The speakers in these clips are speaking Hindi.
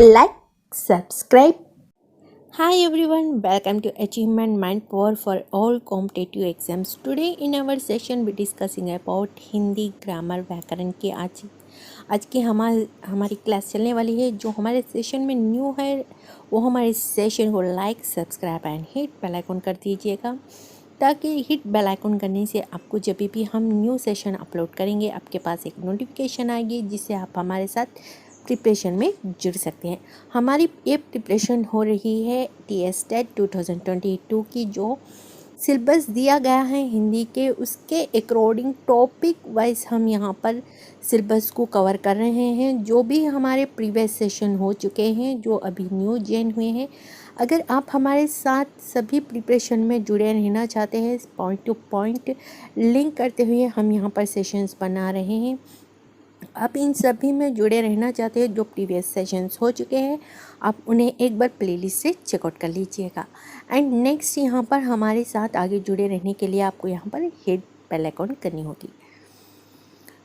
like, subscribe. Hi everyone, welcome to Achievement Mind Power for all competitive exams. Today in our session we discussing about Hindi grammar व्याकरण के आज की हमारी क्लास चलने वाली है। जो हमारे सेशन में न्यू है वो हमारे सेशन को like, subscribe and hit bell icon कर दीजिएगा, ताकि हिट बेल आइकन करने से आपको जब भी हम न्यू सेशन अपलोड करेंगे आपके पास एक नोटिफिकेशन आएगी, जिससे आप हमारे साथ प्रिपरेशन में जुड़ सकते हैं। हमारी ये प्रिपरेशन हो रही है TS टेट 2022 की। जो सिलेबस दिया गया है हिंदी के, उसके अकॉर्डिंग टॉपिक वाइज हम यहाँ पर सिलेबस को कवर कर रहे हैं। जो भी हमारे प्रीवियस सेशन हो चुके हैं, जो अभी न्यू ज्वाइन हुए हैं, अगर आप हमारे साथ सभी प्रिपरेशन में जुड़े रहना चाहते हैं, पॉइंट टू पॉइंट लिंक करते हुए हम यहाँ पर सेशंस बना रहे हैं। आप इन सभी में जुड़े रहना चाहते हैं, जो प्रीवियस सेशंस हो चुके हैं, आप उन्हें एक बार प्लेलिस्ट से चेकआउट कर लीजिएगा। एंड नेक्स्ट यहाँ पर हमारे साथ आगे जुड़े रहने के लिए आपको यहाँ पर हिट बेल आइकन करनी होगी।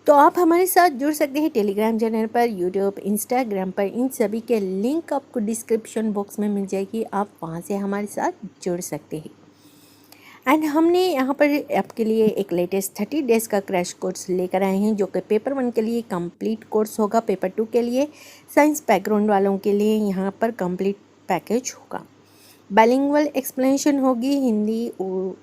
तो आप हमारे साथ जुड़ सकते हैं टेलीग्राम चैनल पर, यूट्यूब, इंस्टाग्राम पर। इन सभी के लिंक आपको डिस्क्रिप्शन बॉक्स में मिल जाएगी, आप वहाँ से हमारे साथ जुड़ सकते हैं। एंड हमने यहाँ पर आपके लिए एक लेटेस्ट 30 डेज का क्रैश कोर्स लेकर आए हैं, जो कि पेपर 1 के लिए कंप्लीट कोर्स होगा। पेपर 2 के लिए साइंस बैकग्राउंड वालों के लिए यहाँ पर कंप्लीट पैकेज होगा। बाइलिंगुअल एक्सप्लेनेशन होगी हिंदी और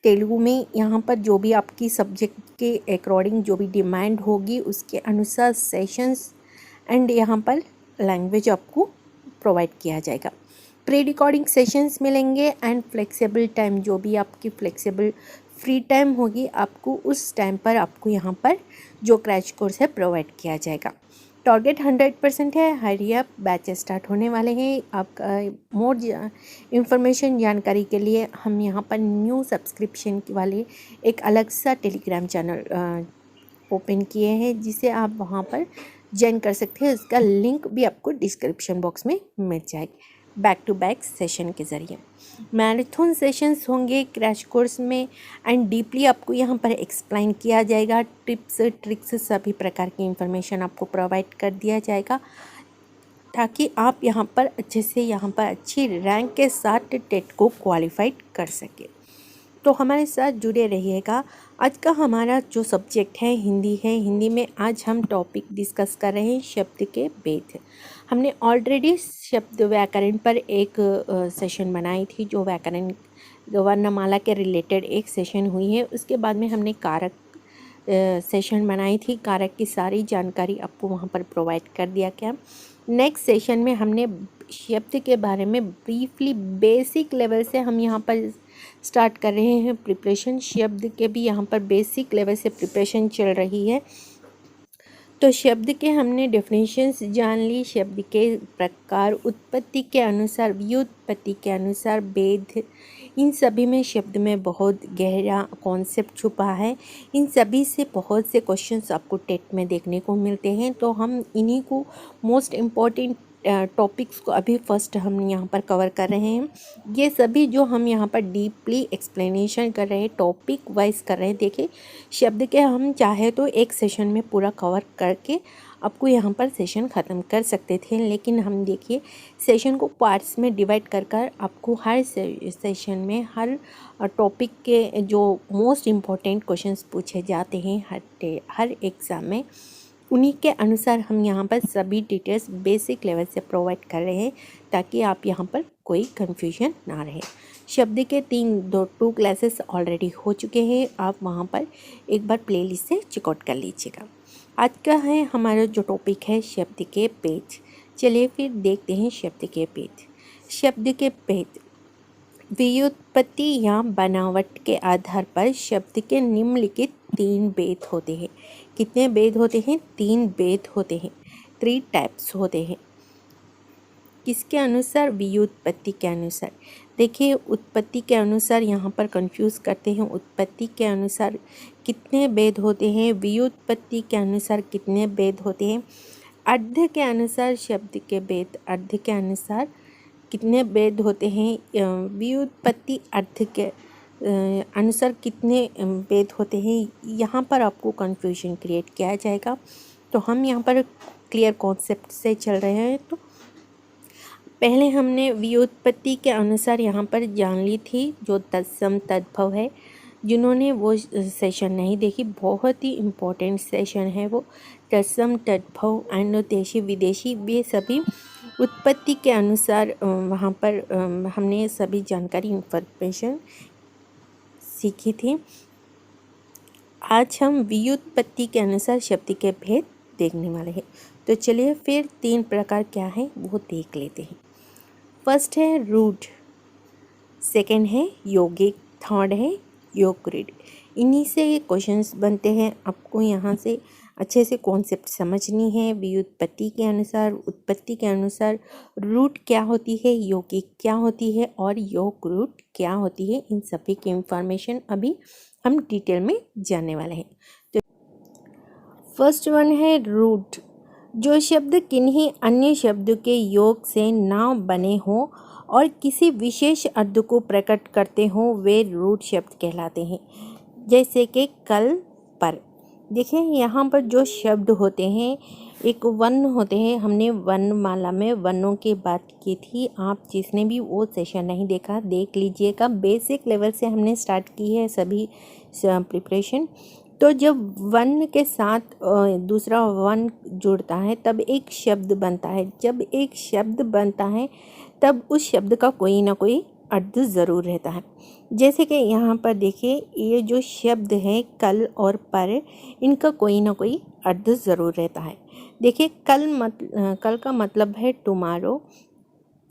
तेलुगु में। यहाँ पर जो भी आपकी सब्जेक्ट के अकॉर्डिंग जो भी डिमांड होगी उसके अनुसार सेशंस एंड यहाँ पर लैंग्वेज आपको प्रोवाइड किया जाएगा। प्री रिकॉर्डिंग सेशंस मिलेंगे एंड फ्लेक्सिबल टाइम, जो भी आपकी फ्लेक्सिबल फ्री टाइम होगी आपको उस टाइम पर आपको यहाँ पर जो क्रैश कोर्स है प्रोवाइड किया जाएगा। टारगेट 100% है। हरी अप, बैच स्टार्ट होने वाले हैं। आपका मोर इंफॉर्मेशन जानकारी के लिए हम यहाँ पर न्यू सब्सक्रिप्शन वाले एक अलग सा टेलीग्राम चैनल ओपन किए हैं, जिसे आप वहाँ पर ज्वाइन कर सकते हैं। इसका लिंक भी आपको डिस्क्रिप्शन बॉक्स में मिल जाएगी। बैक टू बैक सेशन के ज़रिए मैराथन सेशंस होंगे क्रैश कोर्स में, एंड डीपली आपको यहाँ पर एक्सप्लेन किया जाएगा। टिप्स, ट्रिक्स, सभी प्रकार की इंफॉर्मेशन आपको प्रोवाइड कर दिया जाएगा, ताकि आप यहाँ पर अच्छे से यहाँ पर अच्छी रैंक के साथ टेट को क्वालिफाइड कर सके। तो हमारे साथ जुड़े रहिएगा। आज का हमारा जो सब्जेक्ट है हिंदी है। हिंदी में आज हम टॉपिक डिस्कस कर रहे हैं शब्द के भेद। हमने ऑलरेडी शब्द व्याकरण पर एक सेशन बनाई थी, जो व्याकरण वर्णमाला के रिलेटेड एक सेशन हुई है। उसके बाद में हमने कारक सेशन बनाई थी। कारक की सारी जानकारी आपको वहाँ पर प्रोवाइड कर दिया गया। नेक्स्ट सेशन में हमने शब्द के बारे में ब्रीफली बेसिक लेवल से हम यहाँ पर स्टार्ट कर रहे हैं प्रिपरेशन। शब्द के भी यहाँ पर बेसिक लेवल से प्रिपरेशन चल रही है। तो शब्द के हमने डेफिनेशंस जान ली, शब्द के प्रकार, उत्पत्ति के अनुसार, व्युत्पत्ति के अनुसार, भेद। इन सभी में शब्द में बहुत गहरा कॉन्सेप्ट छुपा है। इन सभी से बहुत से क्वेश्चंस आपको टेट में देखने को मिलते हैं। तो हम इन्हीं को मोस्ट इम्पॉर्टेंट टॉपिक्स को अभी फर्स्ट हम यहाँ पर कवर कर रहे हैं। ये सभी जो हम यहाँ पर डीपली एक्सप्लेनेशन कर रहे हैं, टॉपिक वाइज कर रहे हैं। देखिए, शब्द के हम चाहे तो एक सेशन में पूरा कवर करके आपको यहाँ पर सेशन ख़त्म कर सकते थे, लेकिन हम देखिए सेशन को पार्ट्स में डिवाइड कर कर आपको हर सेशन में हर टॉपिक के जो मोस्ट इम्पॉर्टेंट क्वेश्चंस पूछे जाते हैं हर एग्ज़ाम में, उन्हीं के अनुसार हम यहाँ पर सभी डिटेल्स बेसिक लेवल से प्रोवाइड कर रहे हैं, ताकि आप यहाँ पर कोई कन्फ्यूजन ना रहे। शब्द के 2 क्लासेस ऑलरेडी हो चुके हैं, आप वहाँ पर एक बार प्लेलिस्ट से चेकआउट कर लीजिएगा। आज का है हमारा जो टॉपिक है शब्द के भेद। चलिए फिर देखते हैं शब्द के भेद। शब्द के भेद व्युत्पत्ति या बनावट के आधार पर शब्द के निम्नलिखित 3 भेद होते हैं। कितने भेद होते हैं? 3 भेद होते हैं, 3 टाइप्स होते हैं। किसके अनुसार? व्युत्पत्ति के अनुसार। देखिए, उत्पत्ति के अनुसार यहाँ पर कंफ्यूज करते हैं। उत्पत्ति के अनुसार कितने भेद होते हैं, व्युत्पत्ति के अनुसार कितने भेद होते हैं, अर्थ के अनुसार शब्द के भेद, अर्थ के अनुसार कितने भेद होते हैं, व्युत्पत्ति अर्थ के अनुसार कितने भेद होते हैं। यहाँ पर आपको कन्फ्यूजन क्रिएट किया जाएगा। तो हम यहाँ पर क्लियर कॉन्सेप्ट से चल रहे हैं। तो पहले हमने व्युत्पत्ति के अनुसार यहाँ पर जान ली थी जो तत्सम तद्भव है। जिन्होंने वो सेशन नहीं देखी, बहुत ही इम्पोर्टेंट सेशन है वो। तत्सम तद्भव एंड देशी विदेशी, ये सभी उत्पत्ति के अनुसार वहाँ पर हमने सभी जानकारी इन्फॉर्मेशन सीखी थी। आज हम व्युत्पत्ति के अनुसार शब्द के भेद देखने वाले हैं। तो चलिए फिर 3 प्रकार क्या है वो देख लेते हैं। फर्स्ट है रूढ़, सेकंड है यौगिक, थर्ड है योगक्रिड। इन्हीं से क्वेश्चंस बनते हैं। आपको यहाँ से अच्छे से कॉन्सेप्ट समझनी है। व्युत्पत्ति के अनुसार, उत्पत्ति के अनुसार रूट क्या होती है, यौगिक क्या होती है और योग रूट क्या होती है, इन सभी की इंफॉर्मेशन अभी हम डिटेल में जानने वाले हैं। तो फर्स्ट वन है रूट। जो शब्द किन्हीं अन्य शब्द के योग से ना बने हो और किसी विशेष अर्थ को प्रकट करते हो वे रूट शब्द कहलाते हैं। जैसे कि कल, पर। देखिए यहाँ पर जो शब्द होते हैं, एक वर्ण होते हैं। हमने वर्णमाला में वर्णों की बात की थी। आप जिसने भी वो सेशन नहीं देखा देख लीजिएगा। बेसिक लेवल से हमने स्टार्ट की है सभी प्रिपरेशन। तो जब वर्ण के साथ दूसरा वर्ण जुड़ता है तब एक शब्द बनता है। जब एक शब्द बनता है तब उस शब्द का कोई ना कोई अर्थ ज़रूर रहता है। जैसे कि यहाँ पर देखिए, ये जो शब्द है कल और पर, इनका कोई ना कोई अर्थ ज़रूर रहता है। देखिए कल का मतलब है टुमारो,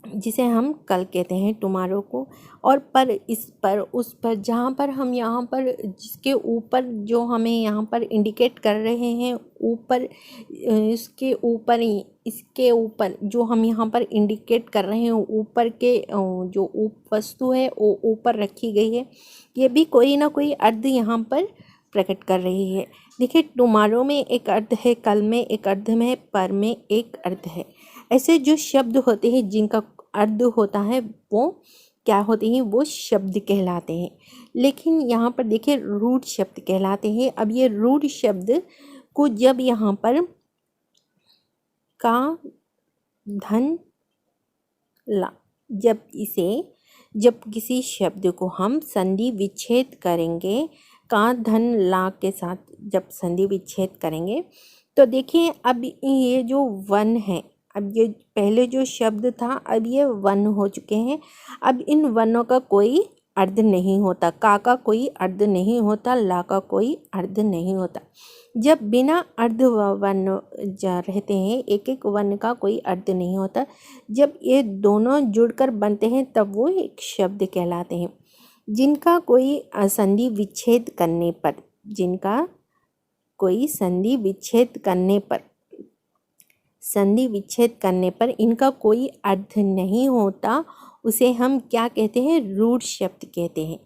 जिसे हम कल कहते हैं टुमारो को। और पर, इस पर, उस पर, जहाँ पर हम यहाँ पर जिसके ऊपर जो हमें यहाँ पर इंडिकेट कर रहे हैं, ऊपर, इसके ऊपर, इसके ऊपर जो हम यहाँ पर इंडिकेट कर रहे हैं, ऊपर के जो वस्तु है वो ऊपर रखी गई है, ये भी कोई ना कोई अर्थ यहाँ पर प्रकट कर रही है। देखिए टुमारो में एक अर्थ है, कल में एक अर्थ है, पर में एक अर्थ है। ऐसे जो शब्द होते हैं जिनका अर्थ होता है वो क्या होते हैं, वो शब्द कहलाते हैं। लेकिन यहाँ पर देखिए रूढ़ शब्द कहलाते हैं। अब ये रूढ़ शब्द को जब यहाँ पर का, धन, ला, जब किसी शब्द को हम संधि विच्छेद करेंगे, का, धन, ला के साथ जब संधि विच्छेद करेंगे तो देखिए अब ये जो वन है, अब ये पहले जो शब्द था अब ये वन हो चुके हैं। अब इन वनों का कोई अर्थ नहीं होता। का कोई अर्थ नहीं होता, ला का कोई अर्थ नहीं होता। जब बिना अर्ध वर्ण रहते हैं, एक एक वर्ण का कोई अर्थ नहीं होता, जब ये दोनों जुड़कर बनते हैं तब वो एक शब्द कहलाते हैं। जिनका कोई संधि विच्छेद करने पर, जिनका कोई संधि विच्छेद करने पर इनका कोई अर्थ नहीं होता, उसे हम क्या कहते हैं, रूढ़ शब्द कहते हैं।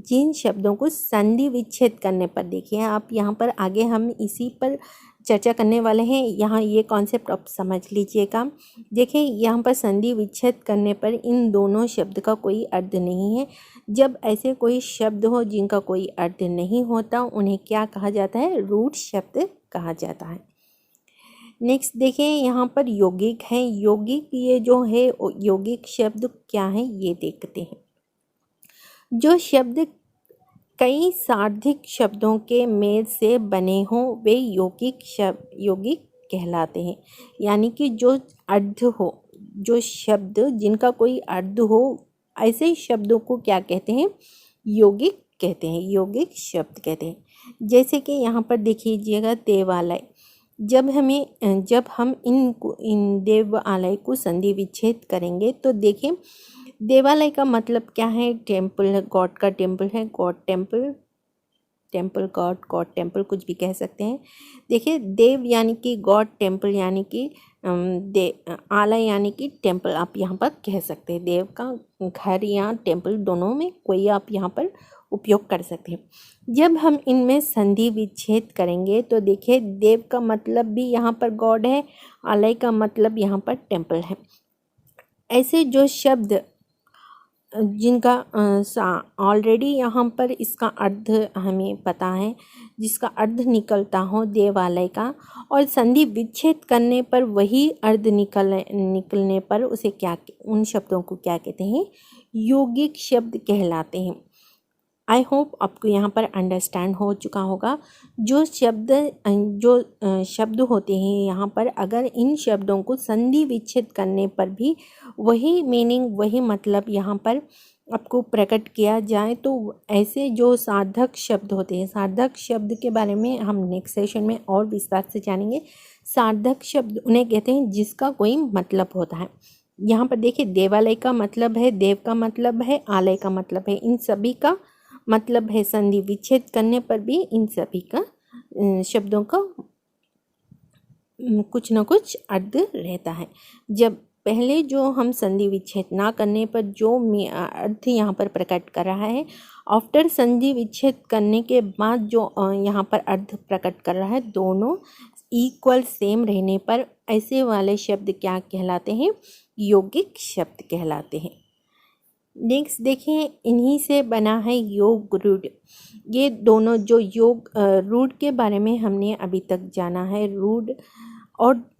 जिन शब्दों को संधि विच्छेद करने पर, देखिए आप यहाँ पर आगे हम इसी पर चर्चा करने वाले हैं। यहाँ ये कॉन्सेप्ट आप समझ लीजिएगा। देखिए यहाँ पर संधि विच्छेद करने पर इन दोनों शब्द का कोई अर्थ नहीं है। जब ऐसे कोई शब्द हो जिनका कोई अर्थ नहीं होता, उन्हें क्या कहा जाता है, रूढ़ शब्द कहा जाता है। नेक्स्ट देखिए यहाँ पर यौगिक है। यौगिक, ये जो है यौगिक शब्द क्या है ये देखते हैं। जो शब्द कई सार्वधिक शब्दों के मेल से बने हों वे यौगिक कहलाते हैं। यानी कि जो अर्थ हो, जो शब्द जिनका कोई अर्थ हो, ऐसे शब्दों को क्या कहते हैं, यौगिक कहते हैं, यौगिक शब्द कहते हैं। जैसे कि यहाँ पर देखिएगा देवालय। जब हम इन देवालय को संधि विच्छेद करेंगे तो देखिए देवालय का मतलब क्या है, टेम्पल है, गॉड का टेम्पल है, God temple, temple God, God temple कुछ भी कह सकते हैं। देखिए देव यानी कि गॉड, टेम्पल यानी कि आलय यानी कि टेम्पल आप यहाँ पर कह सकते हैं। देव का घर या टेम्पल दोनों में कोई आप यहाँ पर उपयोग कर सकते हैं। जब हम इनमें संधि विच्छेद करेंगे तो देखिए देव का मतलब भी यहाँ पर गॉड है, आलय का मतलब यहाँ पर टेम्पल है। ऐसे जो शब्द जिनका ऑलरेडी यहाँ पर इसका अर्थ हमें पता है, जिसका अर्थ निकलता हो देवालय का, और संधि विच्छेद करने पर वही अर्थ निकलने पर उसे क्या, उन शब्दों को क्या कहते हैं, यौगिक शब्द कहलाते हैं। आई होप आपको यहाँ पर अंडरस्टैंड हो चुका होगा। जो शब्द होते हैं यहाँ पर, अगर इन शब्दों को संधि विच्छेद करने पर भी वही मीनिंग, वही मतलब यहाँ पर आपको प्रकट किया जाए, तो ऐसे जो सार्थक शब्द होते हैं, सार्थक शब्द के बारे में हम नेक्स्ट सेशन में और विस्तार से जानेंगे। सार्थक शब्द उन्हें कहते हैं जिसका कोई मतलब होता है। यहाँ पर देखिए, देवालय का मतलब है, देव का मतलब है, आलय का मतलब है, इन सभी का मतलब है संधि विच्छेद करने पर भी इन सभी का शब्दों का कुछ न कुछ अर्थ रहता है। जब पहले जो हम संधि विच्छेद ना करने पर जो अर्थ यहाँ पर प्रकट कर रहा है, आफ्टर संधि विच्छेद करने के बाद जो यहाँ पर अर्थ प्रकट कर रहा है, दोनों इक्वल सेम रहने पर ऐसे वाले शब्द क्या कहलाते हैं, यौगिक शब्द कहलाते हैं। नेक्स्ट देखिए, इन्हीं से बना है योग रूढ़। ये दोनों जो योग रूढ़ के बारे में हमने अभी तक जाना है, रूढ़, और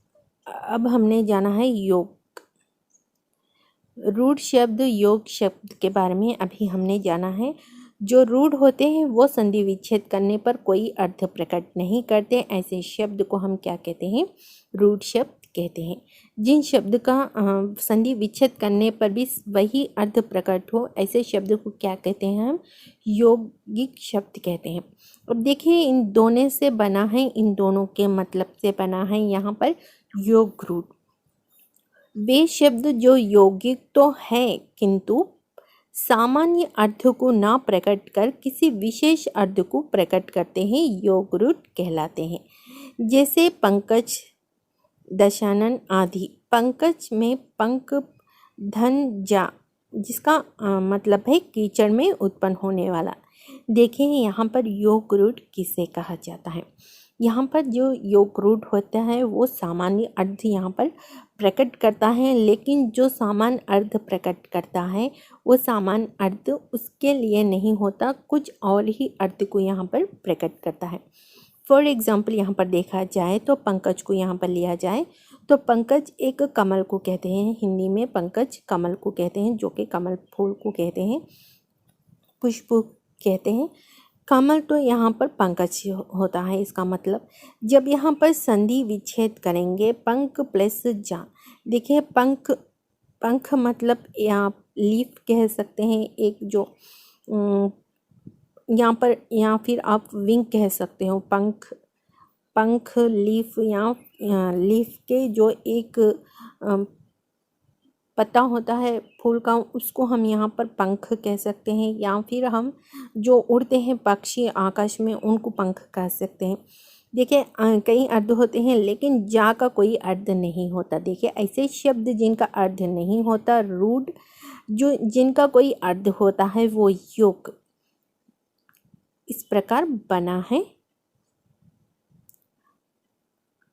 अब हमने जाना है योग। रूढ़ शब्द, योग शब्द के बारे में अभी हमने जाना है। जो रूढ़ होते हैं वो संधि विच्छेद करने पर कोई अर्थ प्रकट नहीं करते, ऐसे शब्द को हम क्या कहते हैं, रूढ़ शब्द कहते हैं। जिन शब्द का संधि विच्छेद करने पर भी वही अर्थ प्रकट हो, ऐसे शब्द को क्या कहते हैं, हम यौगिक शब्द कहते हैं। अब देखिए, इन दोनों से बना है, इन दोनों के मतलब से बना है यहाँ पर योग रूढ़। वे शब्द जो यौगिक तो है किंतु सामान्य अर्थ को ना प्रकट कर किसी विशेष अर्थ को प्रकट करते हैं, योग रूढ़ कहलाते हैं। जैसे पंकज, दशानन आदि। पंकज में पंक धन जा, जिसका मतलब है कीचड़ में उत्पन्न होने वाला। देखिए यहाँ पर योग रूढ़ किसे कहा जाता है। यहाँ पर जो योग रूढ़ होता है वो सामान्य अर्थ यहाँ पर प्रकट करता है, लेकिन जो सामान्य अर्थ प्रकट करता है वो सामान्य अर्थ उसके लिए नहीं होता, कुछ और ही अर्थ को यहाँ पर प्रकट करता है। फॉर एग्जाम्पल यहाँ पर देखा जाए तो पंकज को यहाँ पर लिया जाए तो पंकज एक कमल को कहते हैं, हिंदी में पंकज कमल को कहते हैं, जो कि कमल फूल को कहते हैं, पुष्प कहते हैं। कमल तो यहाँ पर पंकज होता है। इसका मतलब जब यहाँ पर संधि विच्छेद करेंगे, पंख प्लस जा, देखिए पंख मतलब यहाँ लीफ कह सकते हैं, एक जो यहाँ पर, या फिर आप विंग कह सकते हो। पंख लीफ, या लीफ के जो एक पत्ता होता है फूल का, उसको हम यहाँ पर पंख कह सकते हैं, या फिर हम जो उड़ते हैं पक्षी आकाश में उनको पंख कह सकते हैं। देखिए कई अर्थ होते हैं, लेकिन जा का कोई अर्थ नहीं होता। देखिए ऐसे शब्द जिनका अर्थ नहीं होता, रूढ़, जो जिनका कोई अर्थ होता है वो योग, इस प्रकार बना है।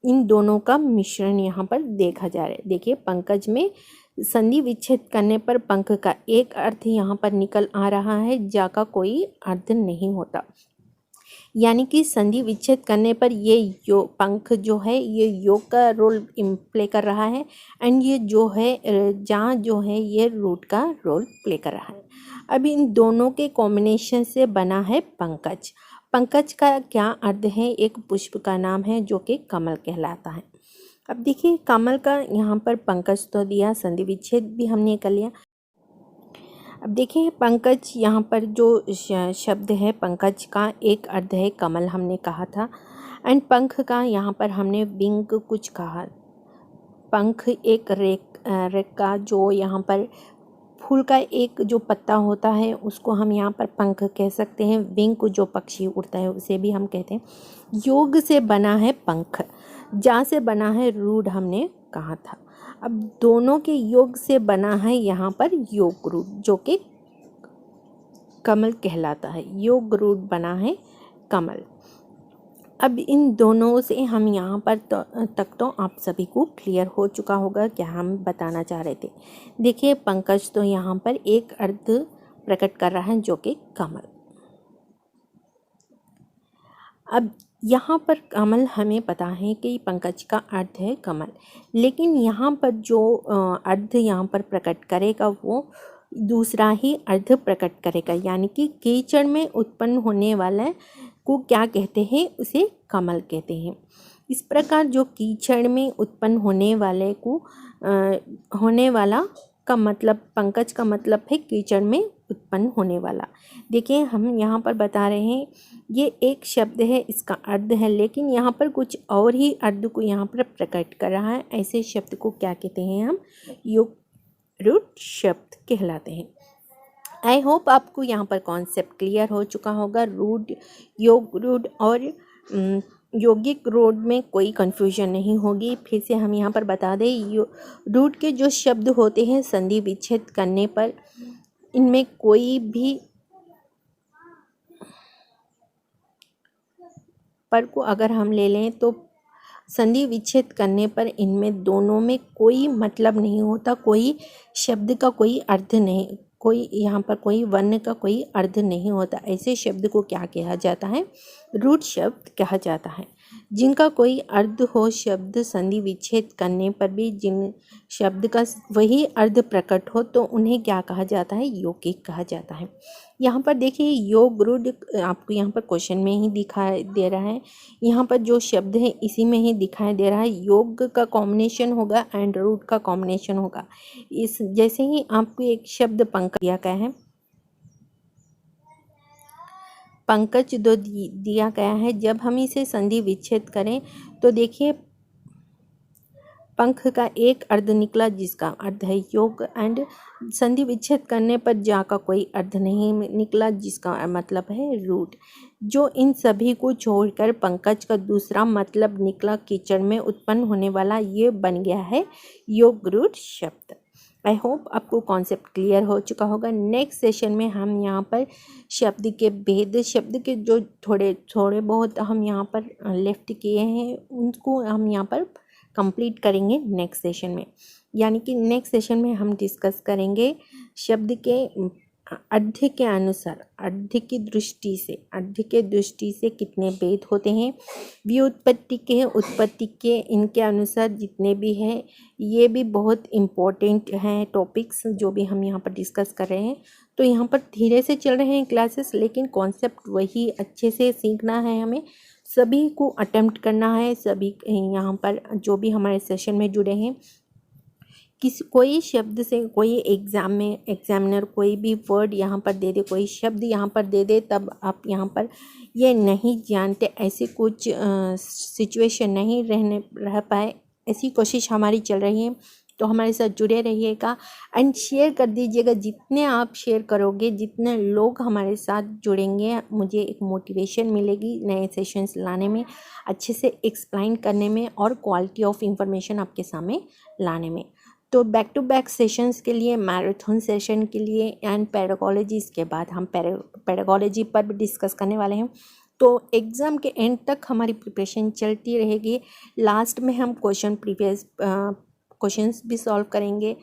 इन दोनों का मिश्रण यहाँ पर देखा जा रहा है। देखिए पंकज में संधि विच्छेद करने पर पंख का एक अर्थ यहाँ पर निकल आ रहा है, जा का कोई अर्थ नहीं होता। यानी कि संधि विच्छेद करने पर ये पंख जो है ये योग का रोल प्ले कर रहा है, एंड ये जो है जा जो है ये रूट का रोल प्ले कर रहा है। अब इन दोनों के कॉम्बिनेशन से बना है पंकज। पंकज का क्या अर्थ है, एक पुष्प का नाम है जो कि कमल कहलाता है। अब देखिए कमल का यहाँ पर पंकज तो दिया, संधि विच्छेद भी हमने कर लिया। अब देखिए पंकज, यहाँ पर जो शब्द है पंकज का एक अर्थ है कमल, हमने कहा था, एंड पंख का यहाँ पर हमने विंग कुछ कहा। पंख एक रेक का जो यहाँ पर फूल का एक जो पत्ता होता है उसको हम यहाँ पर पंख कह सकते हैं। विंग को जो पक्षी उड़ता है उसे भी हम कहते हैं। योग से बना है पंख, जा से बना है रूढ़, हमने कहा था। अब दोनों के योग से बना है यहाँ पर योग रूढ़, जो कि कमल कहलाता है। योग रूढ़ बना है कमल। अब इन दोनों से हम यहाँ पर तक तो आप सभी को क्लियर हो चुका होगा क्या हम बताना चाह रहे थे। देखिए पंकज तो यहाँ पर एक अर्थ प्रकट कर रहा है जो कि कमल। अब यहाँ पर कमल हमें पता है कि पंकज का अर्थ है कमल, लेकिन यहाँ पर जो अर्थ यहाँ पर प्रकट करेगा वो दूसरा ही अर्थ प्रकट करेगा, यानी कि कीचड़ में उत्पन्न होने वाला को क्या कहते हैं, उसे कमल कहते हैं। इस प्रकार जो कीचड़ में उत्पन्न होने वाले को होने वाला का मतलब, पंकज का मतलब है कीचड़ में उत्पन्न होने वाला। देखिए हम यहाँ पर बता रहे हैं ये एक शब्द है, इसका अर्थ है, लेकिन यहाँ पर कुछ और ही अर्थ को यहाँ पर प्रकट कर रहा है। ऐसे शब्द को क्या कहते हैं हम, योग रूट शब्द कहलाते हैं। आई होप आपको यहाँ पर कॉन्सेप्ट क्लियर हो चुका होगा। रूट, योग रूट और यौगिक रूट में कोई कन्फ्यूजन नहीं होगी। फिर से हम यहाँ पर बता दें, रूट के जो शब्द होते हैं संधि विच्छेद करने पर इनमें कोई भी पर को अगर हम ले लें तो संधि विच्छेद करने पर इनमें दोनों में कोई मतलब नहीं होता, कोई शब्द का कोई अर्थ नहीं, कोई यहाँ पर कोई वर्ण का कोई अर्थ नहीं होता। ऐसे शब्द को क्या कहा जाता है, रूट शब्द कहा जाता है। जिनका कोई अर्थ हो, शब्द संधि विच्छेद करने पर भी जिन शब्द का वही अर्थ प्रकट हो तो उन्हें क्या कहा जाता है, यौगिक कहा जाता है। यहाँ पर देखिए योग रूट आपको यहाँ पर क्वेश्चन में ही दिखाई दे रहा है। यहाँ पर जो शब्द है इसी में ही दिखाई दे रहा है, योग का कॉम्बिनेशन होगा एंड रूट का कॉम्बिनेशन होगा। इस जैसे ही आपको एक शब्द पंकज दिया गया है, पंकज दो दिया गया है, जब हम इसे संधि विच्छेद करें तो देखिए पंख का एक अर्थ निकला जिसका अर्थ है योग, एंड संधि विच्छेद करने पर जा का कोई अर्थ नहीं निकला जिसका मतलब है रूट। जो इन सभी को छोड़कर पंकज का दूसरा मतलब निकला कीचड़ में उत्पन्न होने वाला, ये बन गया है योग रूट शब्द। आई होप आपको कॉन्सेप्ट क्लियर हो चुका होगा। नेक्स्ट सेशन में हम यहाँ पर शब्द के भेद, शब्द के जो थोड़े बहुत हम यहाँ पर लेफ्ट किए हैं उनको हम यहाँ पर कंप्लीट करेंगे नेक्स्ट सेशन में। यानी कि नेक्स्ट सेशन में हम डिस्कस करेंगे शब्द के अर्थ के अनुसार, अर्थ की दृष्टि से, अर्थ के दृष्टि से कितने भेद होते हैं, व्युत्पत्ति के, उत्पत्ति के, इनके अनुसार जितने भी हैं, ये भी बहुत इम्पोर्टेंट हैं टॉपिक्स जो भी हम यहाँ पर डिस्कस कर रहे हैं। तो यहाँ पर धीरे से चल रहे हैं क्लासेस, लेकिन कॉन्सेप्ट वही अच्छे से सीखना है, हमें सभी को अटेम्प्ट करना है। सभी यहाँ पर जो भी हमारे सेशन में जुड़े हैं, कोई शब्द से कोई एग्ज़ाम में एग्जामिनर कोई भी वर्ड यहाँ पर दे दे, कोई शब्द यहाँ पर दे दे, तब आप यहाँ पर ये नहीं जानते, ऐसी कुछ सिचुएशन नहीं रह पाए, ऐसी कोशिश हमारी चल रही है। तो हमारे साथ जुड़े रहिएगा एंड शेयर कर दीजिएगा। जितने आप शेयर करोगे, जितने लोग हमारे साथ जुड़ेंगे, मुझे एक मोटिवेशन मिलेगी नए सेशंस लाने में, अच्छे से एक्सप्लेन करने में और क्वालिटी ऑफ इंफॉर्मेशन आपके सामने लाने में। तो बैक टू बैक सेशंस के लिए, मैराथन सेशन के लिए एंड पेडागोलॉजी, इसके बाद हम पेडागोलॉजी पर भी डिस्कस करने वाले हैं। तो एग्ज़ाम के एंड तक हमारी प्रिपरेशन चलती रहेगी। लास्ट में हम प्रीवियस क्वेश्चंस भी सॉल्व करेंगे।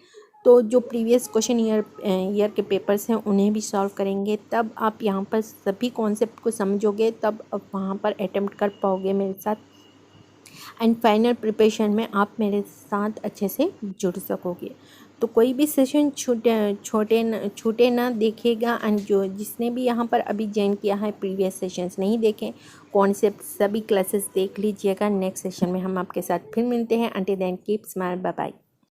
तो जो प्रीवियस क्वेश्चन ईयर के पेपर्स हैं उन्हें भी सॉल्व करेंगे। तब आप यहाँ पर सभी कॉन्सेप्ट को समझोगे, तब आप वहाँ पर अटेम्प्ट कर पाओगे मेरे साथ, एंड फाइनल प्रिपरेशन में आप मेरे साथ अच्छे से जुड़ सकोगे। तो कोई भी सेशन छूटे ना देखिएगा। एंड जिसने भी यहाँ पर अभी ज्वाइन किया है, प्रीवियस सेशंस नहीं देखें, कॉन्सेप्ट सभी क्लासेस देख लीजिएगा। नेक्स्ट सेशन में हम आपके साथ फिर मिलते हैं। Until then keep smile, bye bye.